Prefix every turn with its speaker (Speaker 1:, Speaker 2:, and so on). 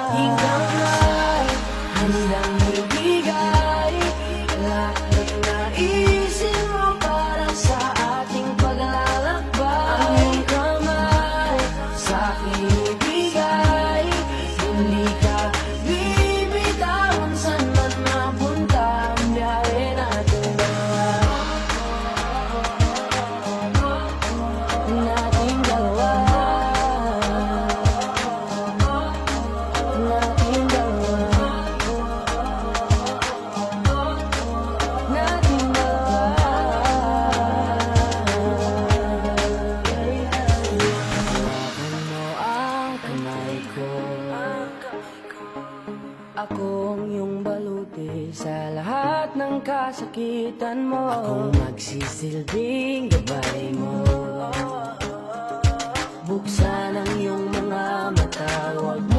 Speaker 1: Ikaw ay handang ibigay lahat ng naisin mo para sa ating paglalakbay. Ang iyong kamay sa'kin ibigay, hindi ka bibitawan saan man mapunta ang biyahe natin dalawa. Nating dalawa. Nating dalawa. Nating dalawa. Hawakan mo ang kamay ko, akong iyong baluti sa lahat ng kasakitan mo. Akong magsisilbing gabay mo. Buksan ang iyong mga mata, huwag mo